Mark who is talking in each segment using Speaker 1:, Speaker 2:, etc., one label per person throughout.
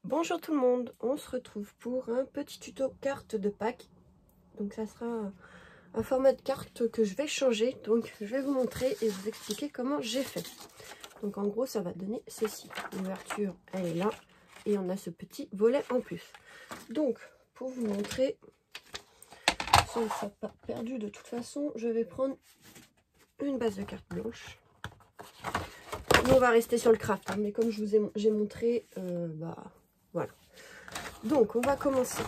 Speaker 1: Bonjour tout le monde, on se retrouve pour un petit tuto carte de Pâques. Donc ça sera un format de carte que je vais changer. Donc je vais vous montrer et vous expliquer comment j'ai fait. Donc en gros ça va donner ceci. L'ouverture elle est là et on a ce petit volet en plus. Donc pour vous montrer, ça ne sera pas perdu de toute façon, je vais prendre une base de carte blanche. Nous on va rester sur le craft, hein, mais comme je vous ai montré, voilà. Donc on va commencer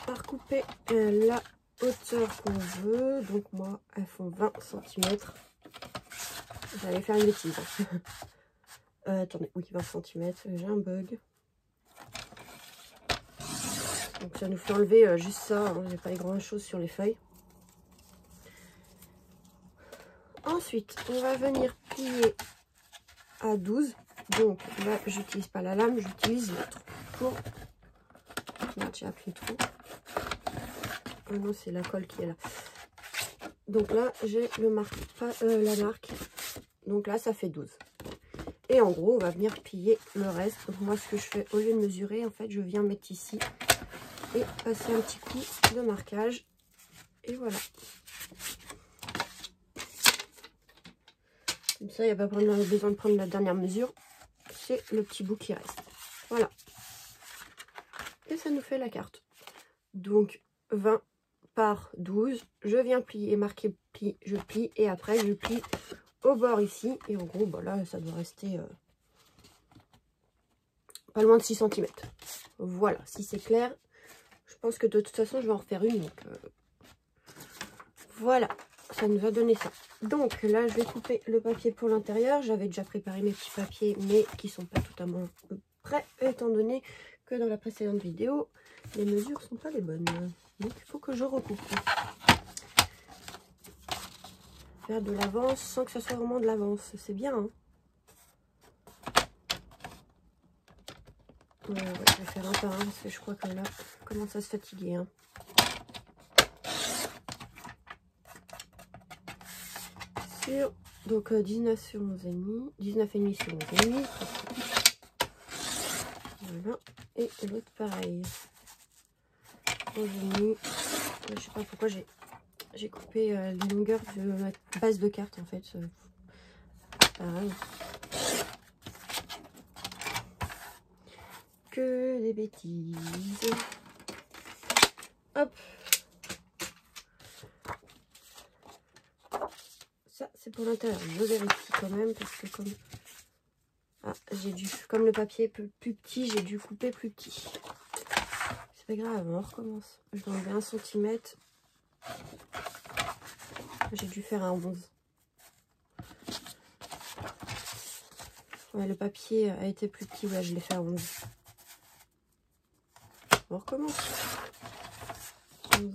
Speaker 1: par couper la hauteur qu'on veut. Donc moi elles font 20 cm. J'allais faire une bêtise. Attendez, oui 20 cm, j'ai un bug. Donc ça nous fait enlever juste ça, hein, j'ai pas grand chose sur les feuilles. Ensuite on va venir plier à 12. Donc là j'utilise pas la lame, j'utilise le trou pour... J'ai appuyé trop. Oh non, c'est la colle qui est là. Donc là, j'ai la marque. Donc là, ça fait 12. Et en gros, on va venir plier le reste. Donc moi, ce que je fais, au lieu de mesurer, en fait, je viens mettre ici et passer un petit coup de marquage. Et voilà. Comme ça, il n'y a pas besoin de prendre la dernière mesure. C'est le petit bout qui reste. Voilà. Et ça nous fait la carte. Donc, 20 par 12, je viens plier, marquer pli, je plie et après je plie au bord ici et en gros bah là ça doit rester pas loin de 6 cm. Voilà, si c'est clair, je pense que de toute façon je vais en refaire une, donc voilà, ça nous a donné ça. Donc là je vais couper le papier pour l'intérieur. J'avais déjà préparé mes petits papiers mais qui sont pas totalement prêts étant donné que dans la précédente vidéo les mesures sont pas les bonnes, donc il faut que je recoupe. Faire de l'avance sans que ça soit vraiment de l'avance, c'est bien, hein. Ouais, je vais faire un par un parce que je crois que là je commence à se fatiguer, hein. Sur donc 19 sur 11,5, 19,5 sur 11,5. Voilà, et l'autre pareil. 11,5. Je sais pas pourquoi j'ai coupé les longueurs de ma base de carte en fait. Pareil. Que des bêtises. Hop. Ça c'est pour l'intérieur. Je vérifie quand même parce que comme comme le papier est plus petit, j'ai dû couper plus petit. C'est pas grave, on recommence. Je vais enlever 1 cm. J'ai dû faire un 11. Ouais, le papier a été plus petit. Ouais, je l'ai fait à 11. On recommence. 11.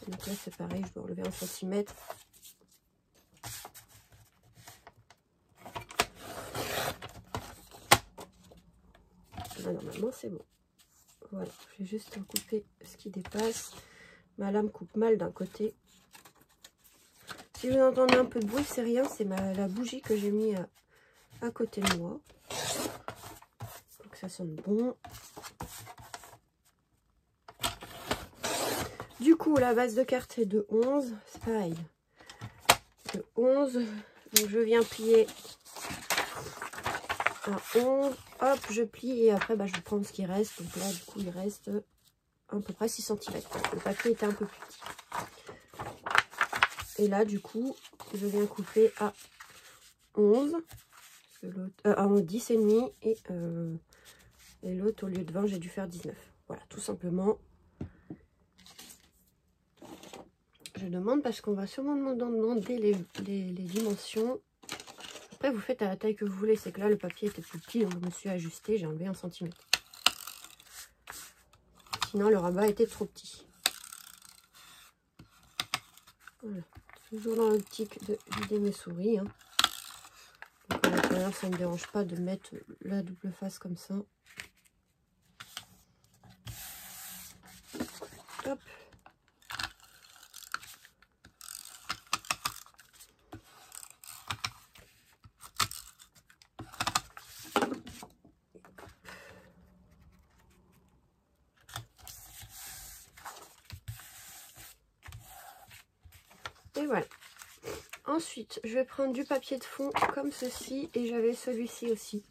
Speaker 1: Donc là, c'est pareil, je dois enlever 1 cm. Là, normalement, c'est bon. Voilà, je vais juste couper ce qui dépasse. Ma lame coupe mal d'un côté. Si vous entendez un peu de bruit, c'est rien, c'est la bougie que j'ai mis à côté de moi. Donc ça sonne bon. Du coup, la base de carte est de 11. C'est pareil. De 11. Donc je viens plier à 11. Hop, je plie et après je prends ce qui reste. Donc là, du coup, il reste à peu près 6 cm. Le papier était un peu plus petit. Et là, du coup, je viens couper à 11. À 10,5 et l'autre, au lieu de 20, j'ai dû faire 19. Voilà, tout simplement. Je demande parce qu'on va sûrement me demander les dimensions. Après, vous faites à la taille que vous voulez. C'est que là, le papier était plus petit, donc je me suis ajustée. J'ai enlevé 1 cm. Sinon, le rabat était trop petit. Voilà. Toujours dans l'optique de vider mes souris, hein. Donc, à l'intérieur, ça ne me dérange pas de mettre la double face comme ça. Hop. Ensuite, je vais prendre du papier de fond comme ceci. Et j'avais celui-ci aussi.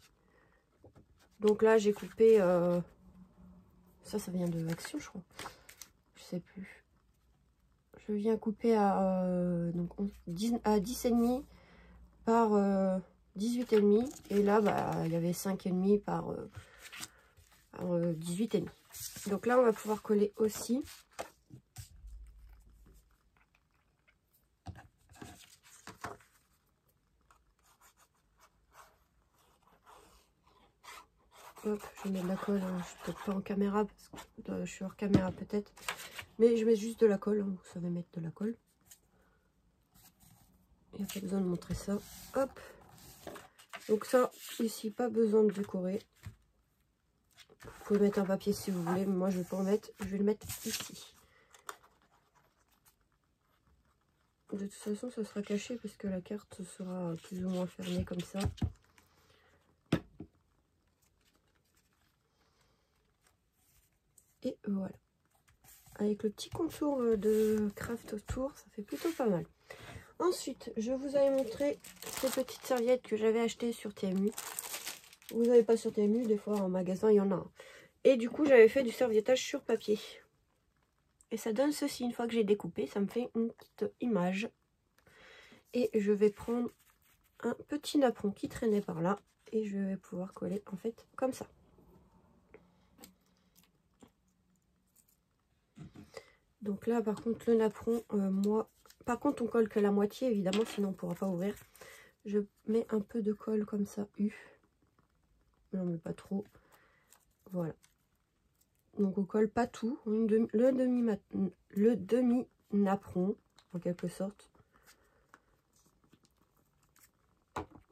Speaker 1: Donc là, j'ai coupé... Ça vient de Action, je crois. Je sais plus. Je viens couper à, donc 10,5 par 18,5. Et là, bah, il y avait 5,5 par 18,5. Donc là, on va pouvoir coller aussi. Hop, je mets de la colle. Hein. Je suis peut-être pas en caméra, parce que je suis hors caméra peut-être. Mais je mets juste de la colle. Hein. Vous savez mettre de la colle. Il n'y a pas besoin de montrer ça. Hop. Donc ça, ici, pas besoin de décorer. Vous pouvez mettre un papier si vous voulez, mais moi je vais pas en mettre. Je vais le mettre ici. De toute façon, ça sera caché parce que la carte sera plus ou moins fermée comme ça. Et voilà. Avec le petit contour de craft autour, ça fait plutôt pas mal. Ensuite, je vous avais montré ces petites serviettes que j'avais achetées sur TMU. Vous n'avez pas sur TMU, des fois en magasin, il y en a un. Et du coup, j'avais fait du serviettage sur papier. Et ça donne ceci. Une fois que j'ai découpé, ça me fait une petite image. Et je vais prendre un petit napperon qui traînait par là. Et je vais pouvoir coller en fait comme ça. Donc là, par contre, le napperon, moi... Par contre, on colle que la moitié, évidemment, sinon on ne pourra pas ouvrir. Je mets un peu de colle comme ça, mais on ne met pas trop. Voilà. Donc on colle pas tout, le demi napperon en quelque sorte.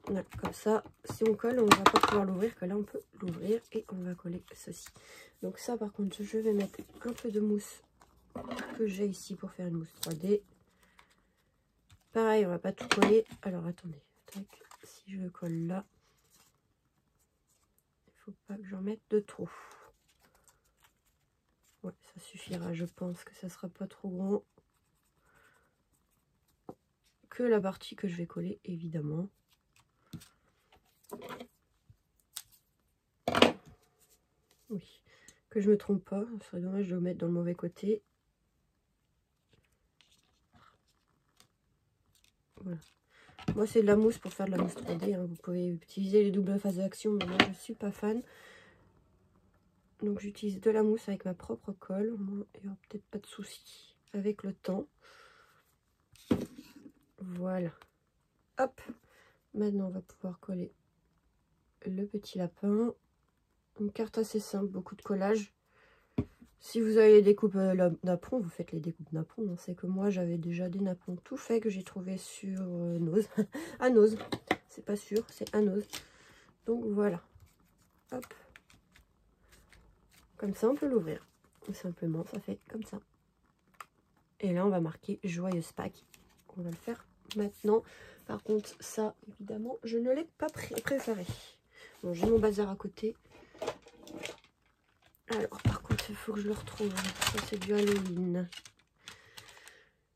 Speaker 1: Voilà, comme ça, si on colle, on ne va pas pouvoir l'ouvrir, que là on peut l'ouvrir et on va coller ceci. Donc ça par contre, je vais mettre un peu de mousse que j'ai ici pour faire une mousse 3D. Pareil, on va pas tout coller. Alors attendez, tac, si je le colle là, il faut pas que j'en mette de trop. Ouais, ça suffira, je pense que ça sera pas trop grand. Que la partie que je vais coller, évidemment. Oui, que je me trompe pas, ce serait dommage de le mettre dans le mauvais côté. Voilà. Moi, c'est de la mousse pour faire de la mousse 3D. Hein. Vous pouvez utiliser les doubles phases d'action, mais moi, je suis pas fan. Donc, j'utilise de la mousse avec ma propre colle. Au moins, il n'y aura peut-être pas de soucis avec le temps. Voilà. Hop. Maintenant, on va pouvoir coller le petit lapin. Une carte assez simple, beaucoup de collage. Si vous avez les découpes napperons, vous faites les découpes napperons. Hein. C'est que moi, j'avais déjà des napperons tout faits que j'ai trouvé sur Nose. À Nose. C'est pas sûr, c'est à Nose. Donc voilà. Hop. Comme ça, on peut l'ouvrir. Tout simplement, ça fait comme ça. Et là, on va marquer Joyeuse Pâques. On va le faire maintenant. Par contre, ça, évidemment, je ne l'ai pas préparé. Bon, j'ai mon bazar à côté. Alors, par contre, il faut que je le retrouve. Ça, c'est du Halloween.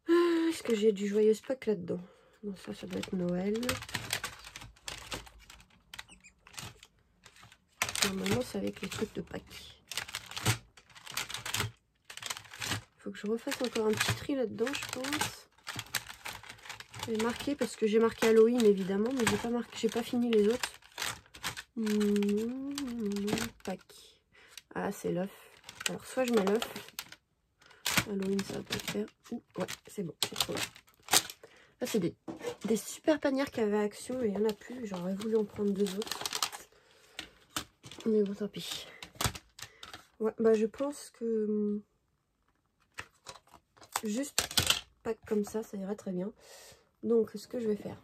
Speaker 1: Est-ce que j'ai du Joyeuse Pâques là-dedans? Non, ça doit être Noël. Normalement, c'est avec les trucs de Pâques. Il faut que je refasse encore un petit tri là-dedans, je pense. Je vais marquer parce que j'ai marqué Halloween, évidemment, mais j'ai pas fini les autres. Pâques. Ah, c'est l'œuf. Alors, soit je mets l'œuf. Halloween, ça va pas le faire. Ouais, c'est bon, j'ai trouvé. Là, c'est des super panières qui avaient Action et il n'y en a plus. J'aurais voulu en prendre 2 autres. Mais bon, tant pis. Ouais, bah je pense que juste Pâques comme ça ira très bien. Donc, ce que je vais faire.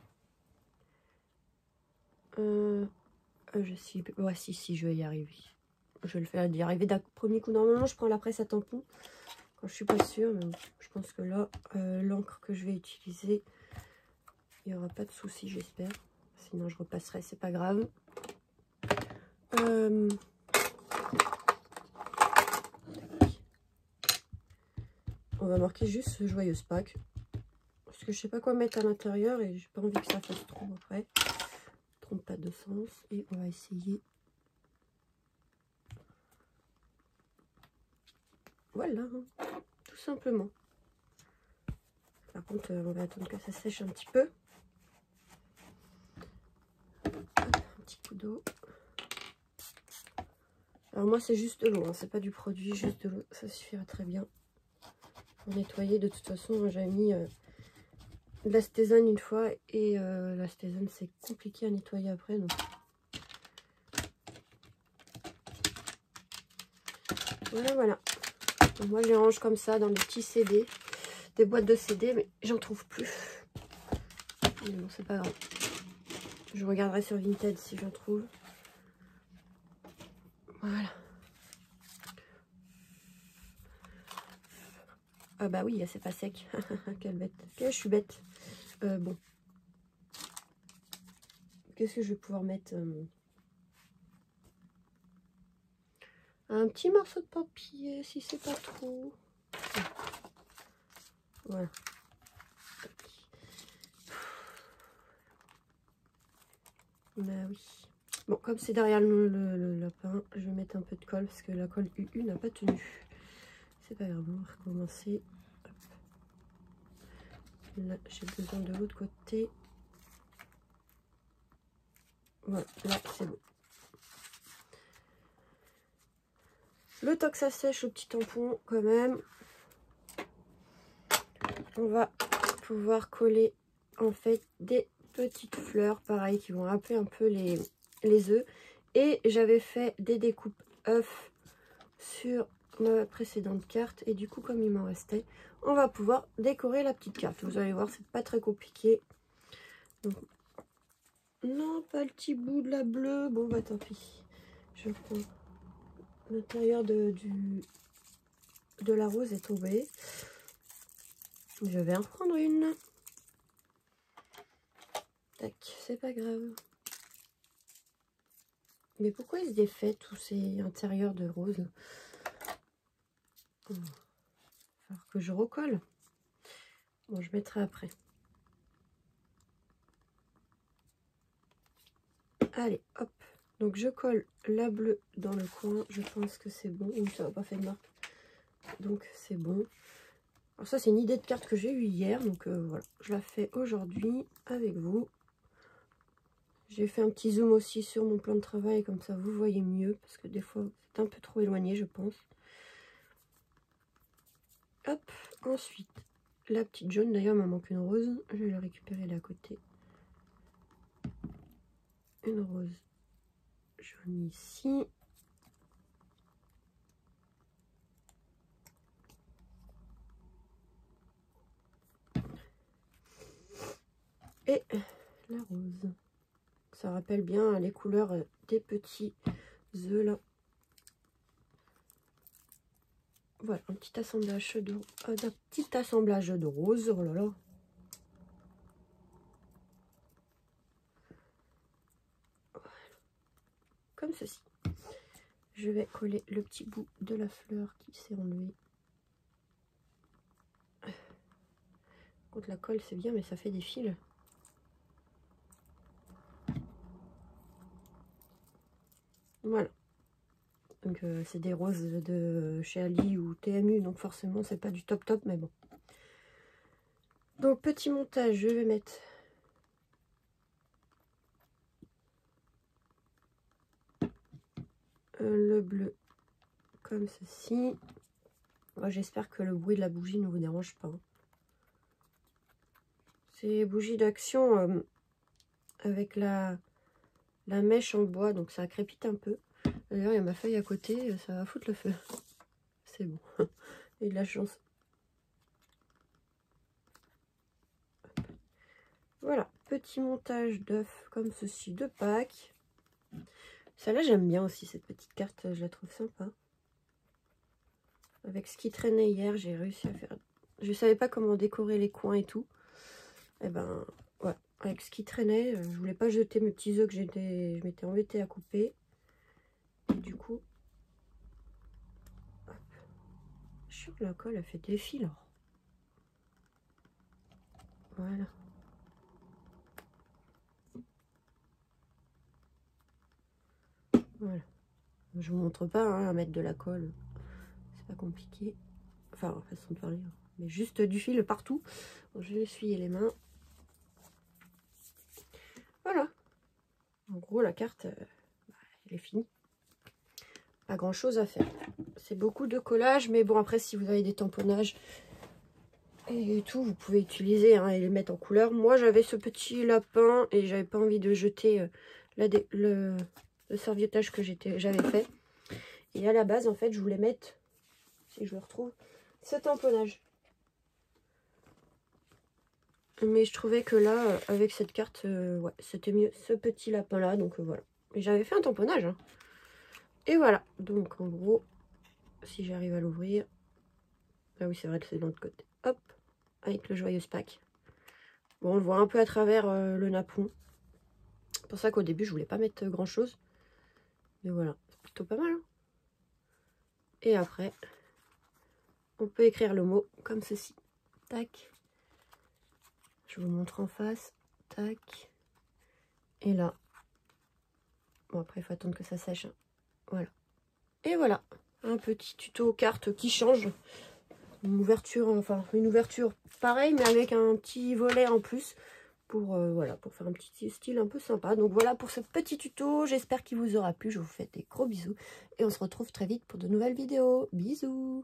Speaker 1: Ouais, si, je vais y arriver. Je vais le faire y arriver d'un premier coup. Normalement, je prends la presse à tampon quand je suis pas sûre. Mais je pense que là, l'encre que je vais utiliser, il n'y aura pas de souci, j'espère. Sinon, je repasserai, c'est pas grave. On va marquer juste Joyeuse Pâques. Parce que je sais pas quoi mettre à l'intérieur et j'ai pas envie que ça fasse trop après. Trompe pas de sens. Et on va essayer. Voilà, tout simplement. Par contre, on va attendre que ça sèche un petit peu. Hop, un petit coup d'eau. Alors moi, c'est juste de l'eau, hein, c'est pas du produit, juste de l'eau. Ça suffira très bien pour nettoyer. De toute façon, j'avais mis de l'astésone une fois et l'astésone, c'est compliqué à nettoyer après. Donc. Voilà, voilà. Donc moi, je les range comme ça dans des petits CD, des boîtes de CD, mais j'en trouve plus. Mais bon, c'est pas grave. Je regarderai sur Vinted si j'en trouve. Voilà. Ah bah oui, c'est pas sec. Quelle bête. Je suis bête. Bon. Qu'est-ce que je vais pouvoir mettre un petit morceau de papier, si c'est pas trop. Voilà. Bah oui. Bon, comme c'est derrière le lapin, je vais mettre un peu de colle parce que la colle UU n'a pas tenu. C'est pas grave, on va recommencer. Hop. Là, j'ai besoin de l'autre côté. Voilà, là c'est bon. Le temps que ça sèche au petit tampon quand même, on va pouvoir coller en fait des petites fleurs pareil qui vont rappeler un peu les œufs. Et j'avais fait des découpes œufs sur ma précédente carte et du coup comme il m'en restait, on va pouvoir décorer la petite carte. Vous allez voir, c'est pas très compliqué. Donc, non, pas le petit bout de la bleue. Bon bah tant pis. Je prends l'intérieur de la rose est tombée. Je vais en prendre une. Tac, c'est pas grave. Mais pourquoi il se défait tous ces intérieurs de rose? Il va falloir que je recolle. Bon, je mettrai après. Allez, hop. Donc je colle la bleue dans le coin. Je pense que c'est bon. Ou ça n'a pas fait de marque. Donc c'est bon. Alors ça c'est une idée de carte que j'ai eue hier. Donc voilà, je la fais aujourd'hui avec vous. J'ai fait un petit zoom aussi sur mon plan de travail. Comme ça vous voyez mieux. Parce que des fois c'est un peu trop éloigné je pense. Hop, ensuite la petite jaune. D'ailleurs il m'en manque une rose. Je vais la récupérer là à côté. Une rose jaune ici. Et la rose. Ça rappelle bien les couleurs des petits œufs là. Voilà, un petit assemblage de roses. Oh là là. Voilà. Comme ceci. Je vais coller le petit bout de la fleur qui s'est enlevé. Contre la colle c'est bien mais ça fait des fils. Voilà. Donc c'est des roses de chez Ali ou TMU, donc forcément c'est pas du top top mais bon. Donc petit montage, je vais mettre le bleu comme ceci. Moi j'espère que le bruit de la bougie ne vous dérange pas. C'est bougie d'action avec la mèche en bois, donc ça crépite un peu. D'ailleurs, il y a ma feuille à côté, ça va foutre le feu. C'est bon. Et de la chance. Voilà, petit montage d'œufs comme ceci de Pâques. Celle-là, j'aime bien aussi, cette petite carte, je la trouve sympa. Avec ce qui traînait hier, j'ai réussi à faire... Je savais pas comment décorer les coins et tout. Et ben, ouais, avec ce qui traînait, je voulais pas jeter mes petits œufs que je m'étais embêtée à couper. Et du coup, hop. Je suis sûre que la colle a fait des fils. Voilà. Voilà. Je vous montre pas hein, à mettre de la colle. C'est pas compliqué. Enfin, façon de parler. Mais juste du fil partout. Bon, je vais essuyer les mains. Voilà. En gros, la carte, elle est finie. Pas grand chose à faire. C'est beaucoup de collage. Mais bon, après, si vous avez des tamponnages et tout, vous pouvez utiliser hein, et les mettre en couleur. Moi, j'avais ce petit lapin et j'avais pas envie de jeter le serviettage que j'avais fait. Et à la base, en fait, je voulais mettre, si je le retrouve, ce tamponnage. Mais je trouvais que là, avec cette carte, ouais, c'était mieux ce petit lapin-là. Donc voilà. Et j'avais fait un tamponnage. Hein. Et voilà. Donc en gros, si j'arrive à l'ouvrir. Ah oui, c'est vrai que c'est de l'autre côté. Hop, avec le joyeux pack. Bon, on le voit un peu à travers le napperon. C'est pour ça qu'au début, je voulais pas mettre grand-chose. Mais voilà, c'est plutôt pas mal. Hein. Et après, on peut écrire le mot comme ceci. Tac. Je vous montre en face. Tac. Et là. Bon, après, il faut attendre que ça sèche. Hein. Voilà. Et voilà. Un petit tuto carte qui change. Une ouverture, enfin, une ouverture pareille, mais avec un petit volet en plus. Pour, voilà, pour faire un petit style un peu sympa. Donc voilà pour ce petit tuto. J'espère qu'il vous aura plu. Je vous fais des gros bisous. Et on se retrouve très vite pour de nouvelles vidéos. Bisous!